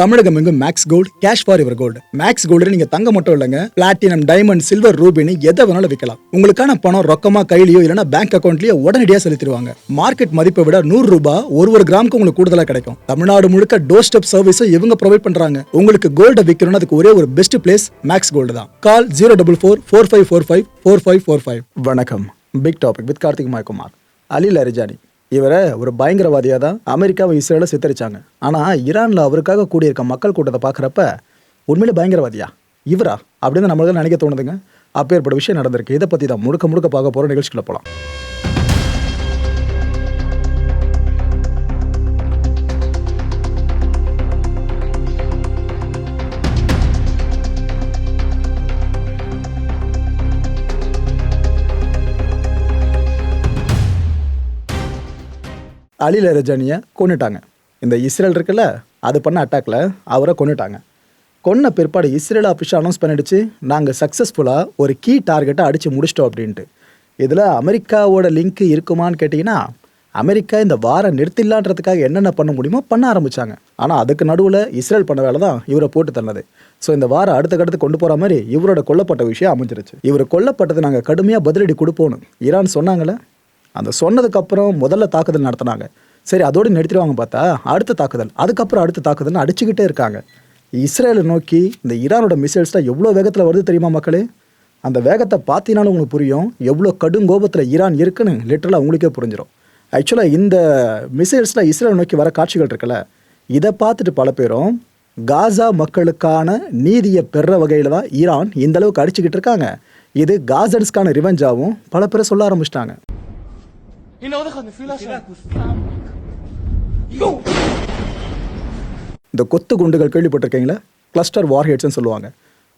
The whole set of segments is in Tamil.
தமிழகம் எங்கும் max gold cash for your gold. Max gold நீங்க தங்க மட்டும் இல்லைங்க, பிளாட்டினம், டைமண்ட், சில்வர், ரூபினி எதை வேணாலும் விற்கலாம். உங்களுக்கான பணம் ரொக்கமா கையிலயோ இல்லைன்னா பேங்க் அக்கௌண்ட்லயோ உடனடியாக செலுத்திடுவாங்க. மார்க்கெட் மதிப்பை விட 100 ரூபாய் ஒரு கிராமுக்கு உங்களுக்கு கூடுதலா கிடைக்கும். தமிழ்நாடு முழுக்க டோர் ஸ்டெப் சர்வீஸும் இவங்க ப்ரொவைட் பண்றாங்க. உங்களுக்கு கோல்ட விற்கணும்னா அதுக்கு ஒரே ஒரு பெஸ்ட் பிளேஸ் மேக்ஸ் கோல்டு தான். கால் 04445454545. வணக்கம். Big topic with Karthik Mayakumar. Ali Larijani இவரை ஒரு பயங்கரவாதியாக தான் அமெரிக்காவை இஸ்ரேலை சித்தரிச்சாங்க. ஆனால் ஈரானில் அவருக்காக கூடியிருக்க மக்கள் கூட்டத்தை பார்க்குறப்ப உண்மையிலே பயங்கரவாதியா இவரா அப்படின்னு நம்மளுக்கு நினைக்க தோணுதுங்க. அப்பேற்பட்ட விஷயம் நடந்திருக்கு. இதை பற்றி தான் முழுக்க பார்க்க போகிற நிகழ்ச்சிக்குள்ள போகலாம். அலி லரிஜானியை கொன்னுட்டாங்க. இந்த இஸ்ரேல் இருக்குல்ல, அது பண்ண அட்டாக்ல அவரை கொன்னுட்டாங்க. கொன்ன பிற்பாடு இஸ்ரேல் அஃபிஷியல் அனௌன்ஸ் பண்ணிடுச்சு, நாங்கள் சக்ஸஸ்ஃபுல்லாக ஒரு கீ டார்கெட்டை அடித்து முடிச்சிட்டோம் அப்படின்ட்டு. இதில் அமெரிக்காவோட லிங்க் இருக்குமான்னு கேட்டிங்கன்னா, அமெரிக்கா இந்த வாரம் நிறுத்திடலான்றதுக்காக என்னென்ன பண்ண முடியுமோ பண்ண ஆரம்பித்தாங்க. ஆனால் அதுக்கு நடுவில் இஸ்ரேல் பண்ண வேலை தான் இவரை போட்டு தந்தது. ஸோ இந்த வாரம் அடுத்த கட்டத்துக்கு கொண்டு போகிற மாதிரி இவரோட கொல்லப்பட்ட விஷயம் அமைஞ்சிருச்சு. இவர் கொல்லப்பட்டது நாங்கள் கடுமையாக பதிலடி கொடுப்போன்னு ஈரான் சொன்னாங்களே, அந்த சொன்னதுக்கப்புறம் முதல்ல தாக்குதல் நடத்தினாங்க. சரி, அதோடு நிறுத்திடுவாங்க பார்த்தா அடுத்த தாக்குதல், அதுக்கப்புறம் அடுத்த தாக்குதல்னு அடிச்சுக்கிட்டே இருக்காங்க. இஸ்ரேலை நோக்கி இந்த ஈரானோட மிசைல்ஸ்லாம் எவ்வளோ வேகத்தில் வருது தெரியுமா மக்களே? அந்த வேகத்தை பார்த்தீங்கன்னாலும் உங்களுக்கு புரியும் எவ்வளோ கடும் கோபத்தில் ஈரான் இருக்குன்னு லிட்டரலாக உங்களுக்கே புரிஞ்சிடும். ஆக்சுவலாக இந்த மிசைல்ஸில் இஸ்ரேலை நோக்கி வர காட்சிகள் இருக்குல்ல, இதை பார்த்துட்டு பல பேரும் காசா மக்களுக்கான நீதியை பெற வகையில் தான் ஈரான் இந்த அளவுக்கு அடிச்சுக்கிட்டு இருக்காங்க, இது காசன்ஸ்க்கான ரிவெஞ்சாகவும் பல பேரை சொல்ல ஆரம்பிச்சிட்டாங்க. இந்த கொத்து குண்டுகள் கேள்விப்பட்டிருக்கீங்களா? கிளஸ்டர் வார்ஹெட்ஸ்ன்னு சொல்லுவாங்க.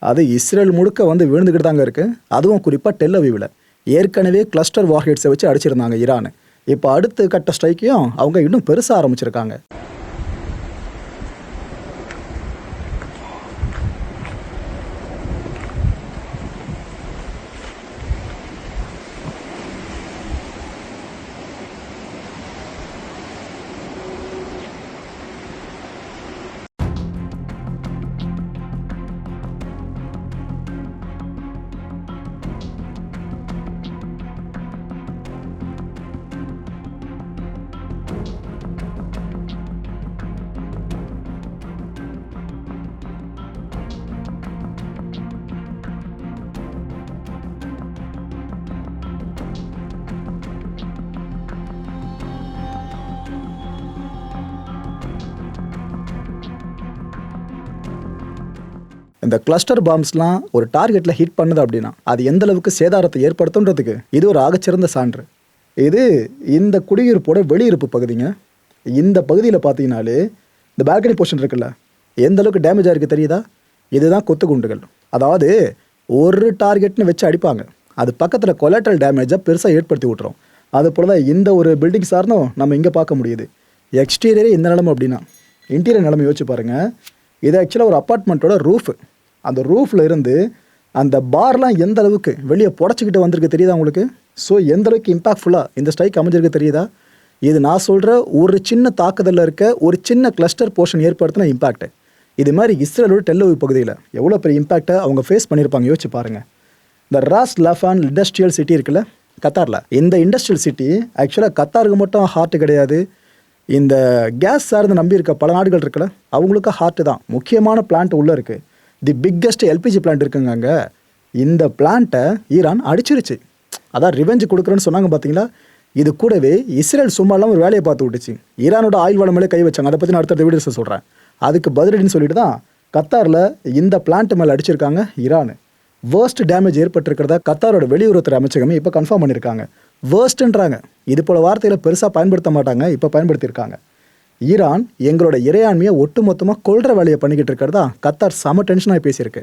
அது இஸ்ரேல் முழுக்க வந்து விழுந்துக்கிட்டு தாங்க இருக்கு. அதுவும் குறிப்பாக டெல் அவீவில் ஏற்கனவே கிளஸ்டர் வார்ஹெட்ஸை வச்சு அடிச்சிருந்தாங்க ஈரான். இப்போ அடுத்த கட்ட ஸ்ட்ரைக்கையும் அவங்க இன்னும் பெருசாக ஆரம்பிச்சிருக்காங்க. இந்த கிளஸ்டர் பாம்ஸ்லாம் ஒரு டார்கெட்டில் ஹிட் பண்ணுது அப்படின்னா அது எந்த அளவுக்கு சேதாரத்தை ஏற்படுத்துன்றதுக்கு இது ஒரு ஆகச்சிறந்த சான்று. இது இந்த குடியிருப்போட வெளியிருப்பு பகுதிங்க. இந்த பகுதியில் பார்த்தீங்கன்னாலே இந்த பால்கனி போர்ஷன் இருக்குல்ல, எந்த அளவுக்கு டேமேஜ் ஆகிருக்கு தெரியுதா? இதுதான் கொத்து குண்டுகள். அதாவது ஒரு டார்கெட்னு வச்சு அடிப்பாங்க, அது பக்கத்தில் கொலாட்ரல் டேமேஜாக பெருசாக ஏற்படுத்தி விட்டுரும். அது போல தான் இந்த ஒரு பில்டிங் சார்ந்தும் நம்ம இங்கே பார்க்க முடியுது. எக்ஸ்டீரியரே இந்த நிலமை அப்படின்னா இன்டீரியர் நிலமை யோசிச்சு பாருங்கள். இது ஆக்சுவலாக ஒரு அப்பார்ட்மெண்ட்டோட ரூஃபு. அந்த ரூஃபில் இருந்து அந்த பார்லாம் எந்த அளவுக்கு வெளியே புடச்சிக்கிட்டு வந்திருக்கு தெரியுதா உங்களுக்கு? ஸோ எந்த அளவுக்கு இம்பாக்ட்ஃபுல்லாக இந்த ஸ்ட்ரைக் அமைஞ்சிருக்கு தெரியுதா? இது நான் சொல்கிற ஒரு சின்ன தாக்குதலில் இருக்க ஒரு சின்ன கிளஸ்டர் போர்ஷன் ஏற்படுத்தின இம்பாக்ட். இது மாதிரி இஸ்ரேலோட டெல் அவீவ் பகுதியில் எவ்வளோ பெரிய இம்பாக்டை அவங்க ஃபேஸ் பண்ணியிருப்பாங்க யோசிச்சு பாருங்கள். இந்த ராஸ் லஃபான் இண்டஸ்ட்ரியல் சிட்டி இருக்குல்ல கத்தாரில், இந்த இண்டஸ்ட்ரியல் சிட்டி ஆக்சுவலாக கத்தாருக்கு மட்டும் ஹார்ட் கிடையாது. இந்த கேஸ் சார்ந்து நம்பி இருக்க பல நாடுகள் இருக்குல்ல, அவங்களுக்கு ஹார்ட்டு தான். முக்கியமான பிளான்ட் உள்ளே இருக்குது. தி பிக்கஸ்ட் எல்பிஜி பிளான்ட் இருக்குங்க அங்கே. இந்த பிளான்ட்டை ஈரான் அடிச்சிருச்சு. அதான் ரிவெஞ்சு கொடுக்குறேன்னு சொன்னாங்க பார்த்தீங்களா? இது கூடவே இஸ்ரேல் சும்மாலாம் ஒரு வேலையை பார்த்து விட்டுச்சு. ஈரானோட ஆயில் வளம் மேலே கை வச்சாங்க. அதை பற்றி நான் அடுத்த வீடியோஸை சொல்கிறேன். அதுக்கு பதிலடின்னு சொல்லிட்டு தான் கத்தாரில் இந்த பிளான்ட் மேலே அடிச்சிருக்காங்க ஈரான். வேர்ஸ்ட் டேமேஜ் ஏற்பட்டிருக்கிறதா கத்தாரோட வெளியுறவுத்துறை அமைச்சகமே இப்போ கன்ஃபார்ம் பண்ணியிருக்காங்க. வேர்ஸ்ட்ன்றாங்க. இது போல வார்த்தைகளை பெருசாக பயன்படுத்த மாட்டாங்க, இப்போ பயன்படுத்தியிருக்காங்க. ஈரான் எங்களோட இறையாண்மையை ஒட்டுமொத்தமாக கொள்ற வேலையை பண்ணிக்கிட்டு இருக்கிறதா கத்தார் செம டென்ஷனாக பேசியிருக்கு.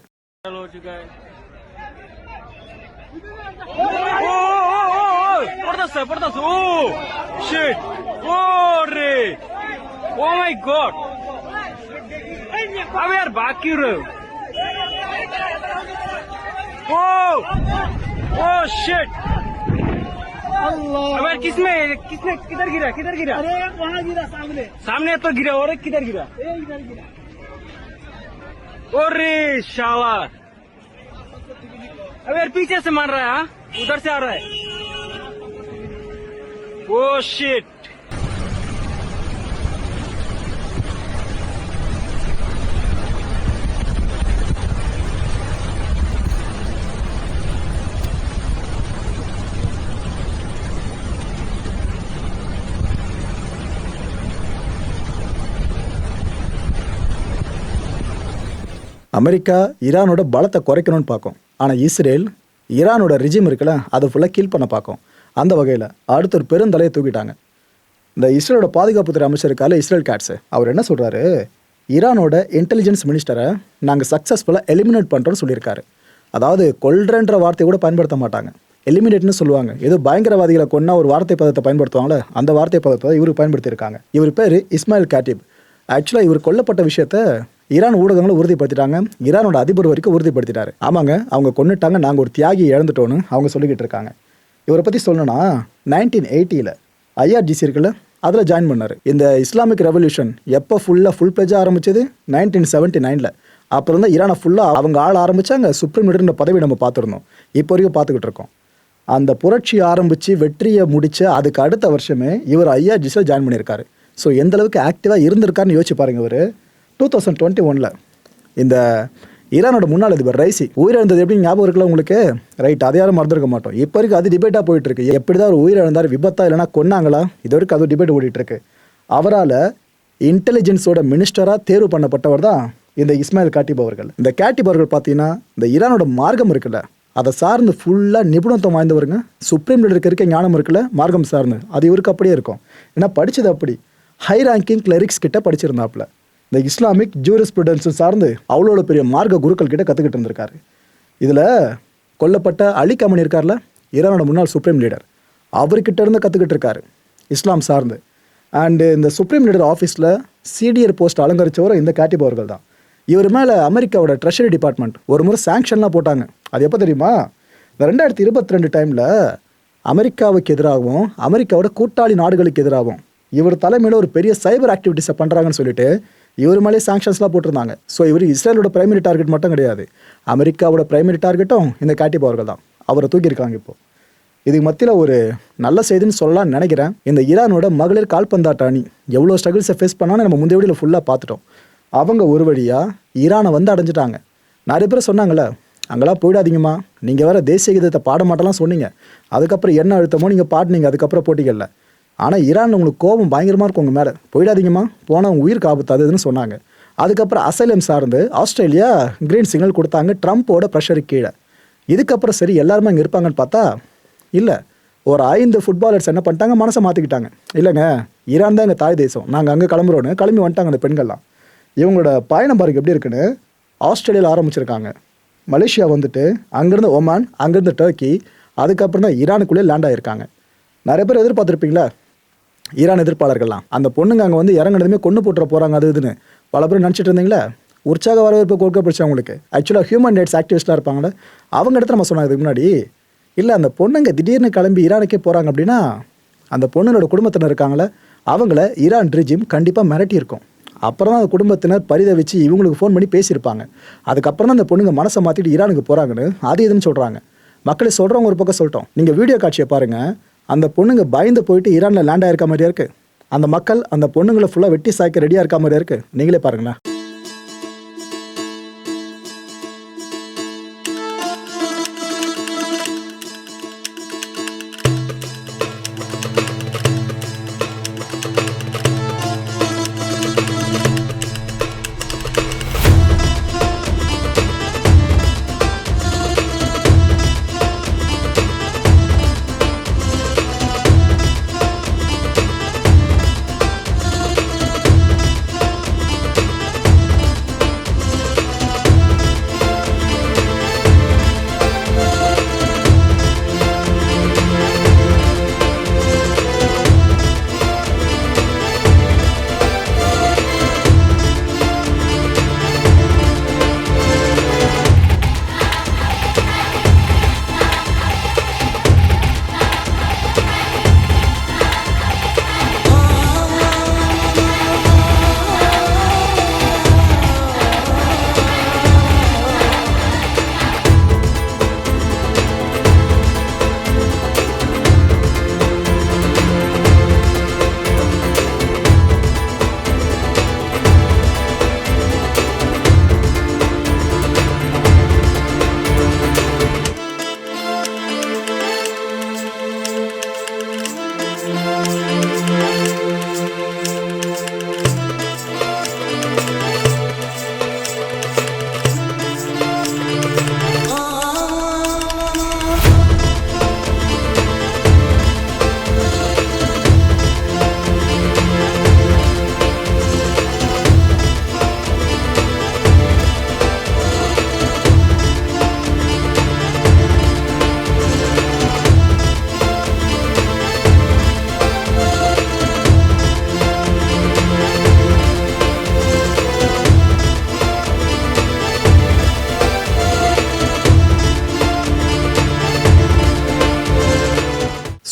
अबे किसमें किसने किधर गिरा? अरे वहाँ गिरा सामने तो गिरा और किधर गिरा? इधर गिरा। अरे शाला, अबे यार पीछे से मार रहा है, हाँ? उधर से आ रहा है। Oh shit. அமெரிக்கா ஈரானோட பலத்தை குறைக்கணும்னு பார்க்கும். ஆனால் இஸ்ரேல் ஈரானோட ரிஜிம் இருக்குல்ல அதை ஃபுல்லாக கீல் பண்ண பார்க்கும். அந்த வகையில் அடுத்த ஒரு பெருந்தலையை தூக்கிட்டாங்க. இந்த இஸ்ரேலோட பாதுகாப்புத்துறை அமைச்சர் இருக்கால இஸ்ரேல் கேட்ஸு, அவர் என்ன சொல்கிறாரு, ஈரானோட இன்டெலிஜென்ஸ் மினிஸ்டரை நாங்கள் சக்ஸஸ்ஃபுல்லாக எலிமினேட் பண்ணுறோன்னு சொல்லியிருக்காரு. அதாவது கொல்றன்ற வார்த்தையை கூட பயன்படுத்த மாட்டாங்க, எலிமினேட்னு சொல்லுவாங்க. ஏதோ பயங்கரவாதிகளை கொன்னா ஒரு வார்த்தை பதத்தை பயன்படுத்துவாங்களே அந்த வார்த்தை பதத்தை இவர் பயன்படுத்தியிருக்காங்க. இவர் பேர் இஸ்மாயில் காட்டிப். ஆக்சுவலாக இவர் கொல்லப்பட்ட விஷயத்த ஈரான் ஊடகங்களும் உறுதிப்படுத்திட்டாங்க, ஈரானோட அதிபர் வரைக்கும் உறுதிப்படுத்திட்டாரு. ஆமாங்க, அவங்க கொண்டுட்டாங்க, நாங்கள் ஒரு தியாகி இழந்துட்டோன்னு அவங்க சொல்லிக்கிட்டு இருக்காங்க. இவரை பற்றி சொல்லணும்னா 1980 IRGC இருக்குல்ல அதில் ஜாயின் பண்ணார். இந்த இஸ்லாமிக் ரெவல்யூஷன் எப்போ ஃபுல் பேஜாக ஆரம்பிச்சது 1979. அப்புறம் தான் ஈரானை ஃபுல்லாக அவங்க ஆள ஆரம்பித்தாங்க. சுப்ரீம் லீடர்ன்ற பதவி நம்ம பார்த்துருந்தோம், இப்போ வரைக்கும் பார்த்துக்கிட்டு இருக்கோம். அந்த புரட்சி ஆரம்பித்து வெற்றியை முடித்து அதுக்கு அடுத்த வருஷமே இவர் IRGCயில் ஜாயின் பண்ணியிருக்காரு. ஸோ எந்தளவுக்கு ஆக்டிவாக இருந்திருக்காருன்னு யோசிச்சு பாருங்க. இவர் 2021 இந்த ஈரானோட முன்னாள் அதிபர் ரைசி உயிரிழந்தது எப்படி ஞாபகம் இருக்குல்ல உங்களுக்கு? ரைட், அதை யாரும் மறந்துருக்க மாட்டோம். இப்போ வரைக்கும் அது டிபேட்டாக போயிட்டு இருக்கு. எப்படி தான் ஒரு உயிரிழந்தார், விபத்தா இல்லைனா கொன்னாங்களா, இது வரைக்கும் அது டிபேட் ஓடிட்டு இருக்கு. அவரால் இன்டெலிஜென்ஸோட மினிஸ்டராக தேர்வு பண்ணப்பட்டவர் தான் இந்த இஸ்மாயில் காட்டிப் அவர்கள். இந்த காட்டிப் அவர்கள் பார்த்தீங்கன்னா இந்த ஈரானோட மார்க்கம் இருக்குல்ல அதை சார்ந்து ஃபுல்லாக நிபுணத்துவம் வாய்ந்தவருங்க. சுப்ரீம் லீடருக்கு இருக்க ஞானம் இருக்குல்ல மார்க்கம் சார்ந்து, அது இவருக்கு அப்படியே இருக்கும். ஏன்னா படித்தது அப்படி ஹை ரேங்கிங் கிளரிக்ஸ் கிட்ட படிச்சிருந்தாப்புல. இந்த இஸ்லாமிக் ஜூரிஸ்பிருடன்ஸை சார்ந்து அவ்வளோ பெரிய மார்க்க குருக்கள் கிட்ட கற்றுக்கிட்டு இருந்திருக்காரு. இதில் கொல்லப்பட்ட அலி கமனி இருக்கார்ல, ஈரானோட முன்னாள் சுப்ரீம் லீடர், அவர்கிட்ட இருந்து கற்றுக்கிட்டு இருக்காரு இஸ்லாம் சார்ந்து. அண்டு இந்த சுப்ரீம் லீடர் ஆஃபீஸில் சிடிஆர் போஸ்ட் அலங்கரித்தவரை இந்த காட்டிப் அவர்கள் தான். இவர் மேலே அமெரிக்காவோட ட்ரெஷரி டிபார்ட்மெண்ட் ஒரு முறை சாங்ஷன்லாம் போட்டாங்க. அது எப்போ தெரியுமா? இந்த 2022 டைமில் அமெரிக்காவுக்கு எதிராகவும் அமெரிக்காவோட கூட்டாளி நாடுகளுக்கு எதிராகவும் இவர் தலைமையில் ஒரு பெரிய சைபர் ஆக்டிவிட்டிஸை பண்ணுறாங்கன்னு சொல்லிட்டு இவர் மேலே சாங்ஷன்ஸ்லாம் போட்டிருந்தாங்க. ஸோ இவர் இஸ்ரேலோட பிரைமரி டார்கெட் மட்டும் கிடையாது, அமெரிக்காவோட பிரைமரி டார்கெட்டும் இந்த காட்டிப் அவர்கள் தான். அவரை தூக்கியிருக்காங்க. இப்போது இதுக்கு மத்தியில் ஒரு நல்ல செய்தின்னு சொல்லலாம்னு நினைக்கிறேன். இந்த ஈரானோட மகளிர் கால்பந்தாட்ட அணி எவ்வளோ ஸ்ட்ரகிள்ஸை ஃபேஸ் பண்ணான்னு நம்ம முந்தைய வீடியோவில் ஃபுல்லாக பார்த்துட்டோம். அவங்க ஒரு வழியாக ஈரானை வந்து அடைஞ்சிட்டாங்க. நிறைய பேர் சொன்னாங்களே அங்கெல்லாம் போயிடாதீங்கம்மா, நீங்கள் வேறு தேசிய கீதத்தை பாட மாட்டலாம் சொன்னீங்க, அதுக்கப்புறம் என்ன அழுத்தமோ நீங்கள் பாடினீங்க அதுக்கப்புறம் போட்டிகளில். ஆனால் ஈரான் உங்களுக்கு கோபம் பயங்கரமாக இருக்கும் உங்கள் மேலே, போயிடாதீங்கம்மா போனால் உங்கள் உயிருக்கு ஆபத்தாதுன்னு சொன்னாங்க. அதுக்கப்புறம் அசைலம் சார்ந்து ஆஸ்திரேலியா கிரீன் சிக்னல் கொடுத்தாங்க ட்ரம்ப்போட ப்ரெஷருக்கு கீழே. இதுக்கப்புறம் சரி எல்லாருமே அங்கே இருப்பாங்கன்னு பார்த்தா இல்லை, ஒரு 5 ஃபுட்பாலர்ஸ் என்ன பண்ணிட்டாங்க, மனசை மாற்றிக்கிட்டாங்க. இல்லைங்க ஈரான் தான் எங்கள் தாய் தேசம், நாங்கள் அங்கே கிளம்புறோன்னு கிளம்பி வந்துட்டாங்க அந்த பெண்கள்லாம். இவங்களோட பயணம் பாருங்க எப்படி இருக்குன்னு. ஆஸ்திரேலியாவில் ஆரம்பிச்சிருக்காங்க, மலேசியா வந்துட்டு அங்கேருந்து ஒமான், அங்கேருந்து டர்க்கி, அதுக்கப்புறம் தான் ஈரானுக்குள்ளே லேண்ட் ஆகியிருக்காங்க. நிறைய பேர் எதிர்பார்த்துருப்பீங்களா ஈரான் எதிர்ப்பாளர்கள்லாம், அந்த பொண்ணுங்க அங்கே வந்து இறங்குனதுமே கொண்டு போட்டுற போகிறாங்க அது இதுன்னு பல பேர் நினச்சிட்டு இருந்தீங்களா? உற்சாக வரவேற்பு கொடுக்கப்படுச்சு அவங்களுக்கு. ஆக்சுவலாக ஹியூமன் ரைட்ஸ் ஆக்டிவிஸ்டாக இருப்பாங்களே அவங்க இடத்துல நம்ம சொன்னாங்க இதுக்கு முன்னாடி, இல்லை அந்த பொண்ணுங்க திடீர்னு கிளம்பி ஈரானுக்கே போகிறாங்க அப்படின்னா அந்த பொண்ணுங்களோட குடும்பத்தினர் இருக்காங்களே அவங்கள ஈரான் ரிஜிம் கண்டிப்பாக மிரட்டி இருக்கும். அப்புறம் தான் அந்த குடும்பத்தினர் பரிதவிச்சு இவங்களுக்கு ஃபோன் பண்ணி பேசியிருப்பாங்க. அதுக்கப்புறம் தான் அந்த பொண்ணுங்க மனசை மாற்றிட்டு ஈரானுக்கு போகிறாங்கன்னு அது இதுன்னு சொல்கிறாங்க. மக்களை சொல்கிறவங்க ஒரு பக்கம் சொல்லிட்டோம், நீங்கள் வீடியோ காட்சியை பாருங்கள். அந்த பொண்ணுங்க பயந்து போயிட்டு ஈரானில் லேண்ட் ஆகிருக்க மாதிரியா இருக்குது, அந்த மக்கள் அந்த பொண்ணுங்களை ஃபுல்லாக வெட்டி சாய்க்க ரெடியாக இருக்க மாதிரியா இருக்குது. நீங்களே பாருங்களேன்.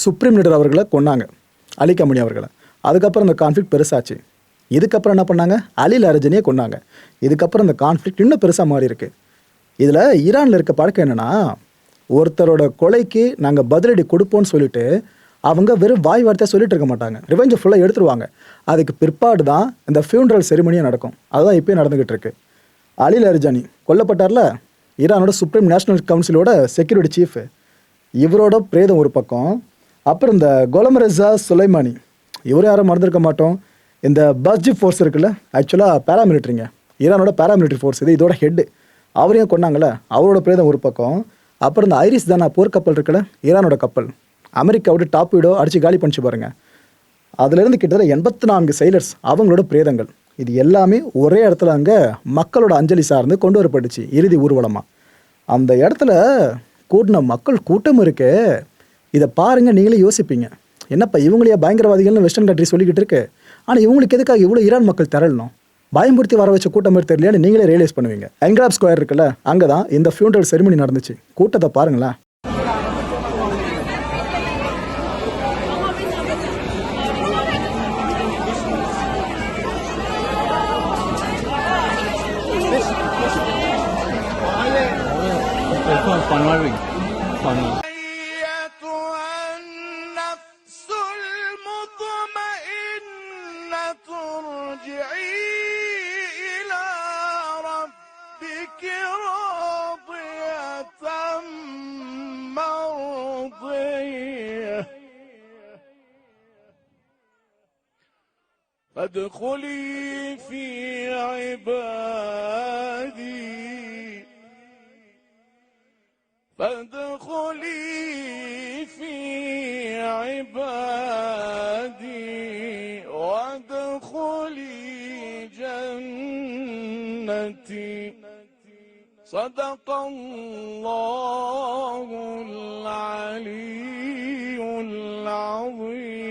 சுப்ரீம் லீடர் அவர்களை கொன்னாங்க, அலி கமனி அவர்களை. அதுக்கப்புறம் இந்த கான்ஃப்ளிக்ட் பெருசாச்சு. இதுக்கப்புறம் என்ன பண்ணாங்க, அலி லாரிஜானியை கொன்னாங்க. இதுக்கப்புறம் இந்த கான்ஃப்ளிக்ட் இன்னும் பெருசாக மாறி இருக்கு. இதில் ஈரானில் இருக்க பழக்கம் என்னென்னா, ஒருத்தரோட கொலைக்கு நாங்கள் பதிலடி கொடுப்போம்னு சொல்லிட்டு அவங்க வெறும் வாய் வார்த்தையாக சொல்லிட்டு இருக்க மாட்டாங்க, ரிவெஞ்சை ஃபுல்லாக எடுத்துருவாங்க. அதுக்கு பிற்பாடு தான் இந்த ஃபியூனரல் செரிமனியாக நடக்கும். அதுதான் இப்போயும் நடந்துக்கிட்டு இருக்கு. அலி லாரிஜானி கொல்லப்பட்டார்ல, ஈரானோட சுப்ரீம் நேஷனல் கவுன்சிலோட செக்யூரிட்டி சீஃப், இவரோட பிரேதம் ஒரு பக்கம். அப்புறம் இந்த கோலம் ரெஸா சுலைமானி, இவரும் யாரும் மறந்துருக்க மாட்டோம். இந்த பஸ்ஜி ஃபோர்ஸ் இருக்குல்ல, ஆக்சுவலாக பேராமிலிட்ரிங்க, ஈரானோட பேராமிலிட்ரி ஃபோர்ஸ், இது இதோட ஹெட்டு, அவரையும் கொண்டாங்கல்ல, அவரோட பிரேதம் ஒரு பக்கம். அப்புறம் இந்த ஐரிஸ் தானா போர்க்கப்பல் இருக்குல்ல, ஈரானோட கப்பல், அமெரிக்காவோட டாப் வீடோ அடித்து காலி பண்ணிச்சு பாருங்க. அதுலேருந்து கிட்டத்தட்ட 84 சைலர்ஸ், அவங்களோட பிரேதங்கள், இது எல்லாமே ஒரே இடத்துல அங்கே மக்களோட அஞ்சலி சார்ந்து கொண்டு வரப்பட்டுச்சு இறுதி ஊர்வலமாக. அந்த இடத்துல கூட்டின மக்கள் கூட்டம் இருக்கு. இதை பாருங்க, நீங்களே யோசிப்பீங்க, என்னப்பா இவங்களையா பயங்கரவாதிகள்னு வெஸ்டர்ன் கண்ட்ரி சொல்லிக்கிட்டு இருக்கு, ஆனால் இவங்களுக்கு எதுக்காக இவ்வளோ ஈரான் மக்கள் திரளணும், பயன்படுத்தி வர வச்ச கூட்டம் மாதிரி தெரியலையான்னு நீங்களே ரியலைஸ் பண்ணுவீங்க. என்கிராப் ஸ்கொயர் இருக்குல்ல, அங்கே தான் இந்த ஃபியூனரல் செரிமனி நடந்துச்சு. கூட்டத்தை பாருங்களேன். فادخلي في عبادي فادخلي في عبادي وادخلي جنتي صدق الله العلي العظيم.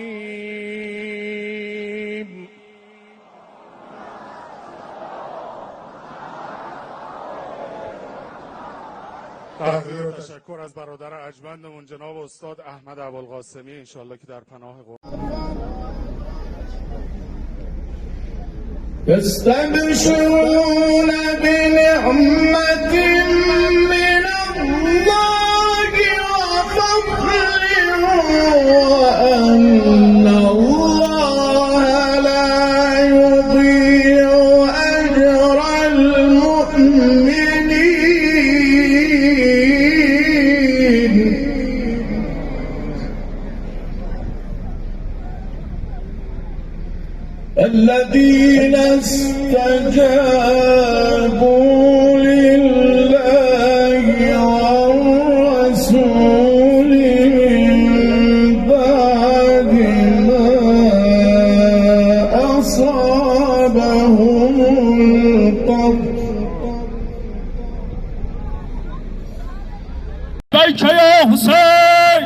تحقیر و تشکر از برادر ارجمندمون جناب استاد احمد ابوالقاسمی، انشالله که در پناه يستبشرون بنعمة من الله وفضل وأن الله لا يضيع أجر المؤمنين. الذين استجابوا لله والرسول من بعد ما أصابهم القرح. لبيك يا حسين،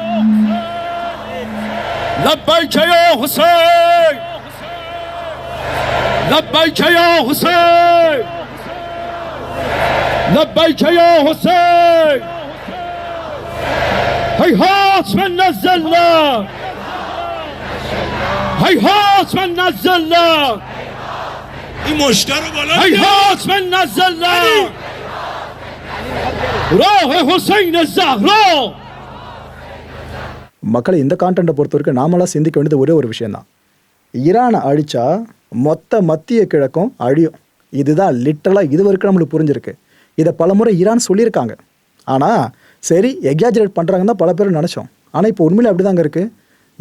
لبيك يا حسين، لبيك يا حسين، لبيك يا حسين. هيهات من نزلنا، هيهات من نزلنا، هيهات من نزلنا راه حسين الزهراء. மக்களை இந்த கான்டென்ட்டை பொறுத்த வரைக்கும் நாமளாக சிந்திக்க வேண்டியது ஒரே ஒரு விஷயந்தான். ஈரானை அழிச்சா மொத்த மத்திய கிழக்கும் அழியும். இதுதான் லிட்டரலாக இது வரைக்கும் நம்மளுக்கு புரிஞ்சிருக்கு. இதை பலமுறை ஈரான் சொல்லியிருக்காங்க. ஆனால் சரி எக்ஸாஜரேட் பண்ணுறாங்கன்னு தான் பல பேர் நினச்சோம். ஆனால் இப்போ உண்மையிலே அப்படி தாங்க இருக்குது.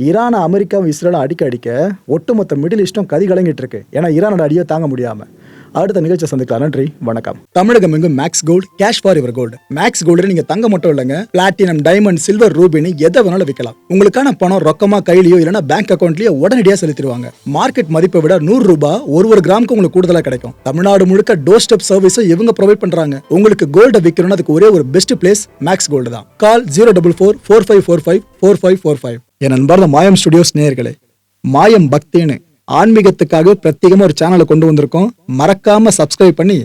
ஈரானை அமெரிக்காவும் இஸ்ரேலும் அடிக்க ஒட்டுமொத்த மிடில் ஈஸ்டும் கதி கலங்கிட்டு இருக்கு. ஏன்னா ஈரானோட அடியை தாங்க முடியாமல். அடுத்த நிகழ்ச்சியை சந்திக்கலாம். நன்றி, வணக்கம். தமிழகம் எங்கும் max gold, cash for your gold. Max gold நீங்க தங்க மட்டும் இல்லைங்க, பிளாட்டினம், டைமண்ட், சில்வர், ரூபினி எதை வேணாலும் விற்கலாம். உங்களுக்கான பணம் ரொக்கமா கையிலயோ இல்லைன்னா பேங்க் அக்கௌண்ட்லயோ உடனடியாக செலுத்திடுவாங்க. மார்க்கெட் மதிப்பை விட 100 ரூபாய் ஒரு கிராமுக்கு உங்களுக்கு கூடுதலா கிடைக்கும். தமிழ்நாடு முழுக்க டோர் ஸ்டெப் சர்வீஸும் இவங்க ப்ரொவைட் பண்றாங்க. உங்களுக்கு கோல்ட விற்கணும்னா அதுக்கு ஒரே ஒரு பெஸ்ட் பிளேஸ் மேக்ஸ் கோல்டு தான். கால் 04445454545. என் அன்பார்ந்த மாயம் ஸ்டுடியோஸ் நேயர்களே, மாயம் பக்தின்னு ஆன்மீகத்துக்காக பிரத்யேகமா ஒரு சேனலை கொண்டு வந்திருக்கோம். மறக்காம சப்ஸ்கிரைப் பண்ணி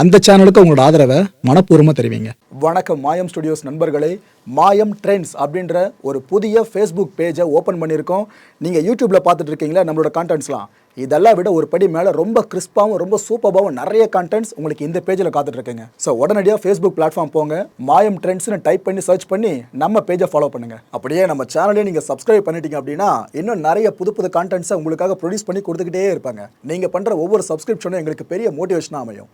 அந்த சேனலுக்கு உங்களோட ஆதரவை மனப்பூர்வமாக தெரிவிங்க. வணக்கம் மாயம் ஸ்டுடியோஸ் நண்பர்களே. மாயம் ட்ரெண்ட்ஸ் அப்படின்ற ஒரு புதிய ஃபேஸ்புக் பேஜை ஓப்பன் பண்ணியிருக்கோம். நீங்கள் யூடியூப்பில் பார்த்துட்டு இருக்கீங்களா நம்மளோட கான்டென்ட்ஸ்லாம். இதெல்லாம் விட ஒரு படி மேலே ரொம்ப கிறிஸ்பாகவும் ரொம்ப சூப்பராகவும் நிறைய கான்டென்ட்ஸ் உங்களுக்கு இந்த பேஜில் காத்துட்டு இருக்குங்க. ஸோ உடனடியாக ஃபேஸ்புக் பிளாட்ஃபார்ம் போங்க, மாயம் ட்ரெண்ட்ஸ்னு டைப் பண்ணி சர்ச் பண்ணி நம்ம பேஜை ஃபாலோ பண்ணுங்கள். அப்படியே நம்ம சேனலையும் நீங்கள் சப்ஸ்கிரைப் பண்ணிட்டீங்க அப்படின்னா இன்னும் நிறைய புது புது கான்டென்ட்ஸை உங்களுக்காக ப்ரொடியூஸ் பண்ணி கொடுத்துக்கிட்டே இருப்பாங்க. நீங்கள் பண்ணுற ஒவ்வொரு சப்ஸ்கிரிப்ஷனும் எங்களுக்கு பெரிய மோட்டிவேஷனாக அமையும்.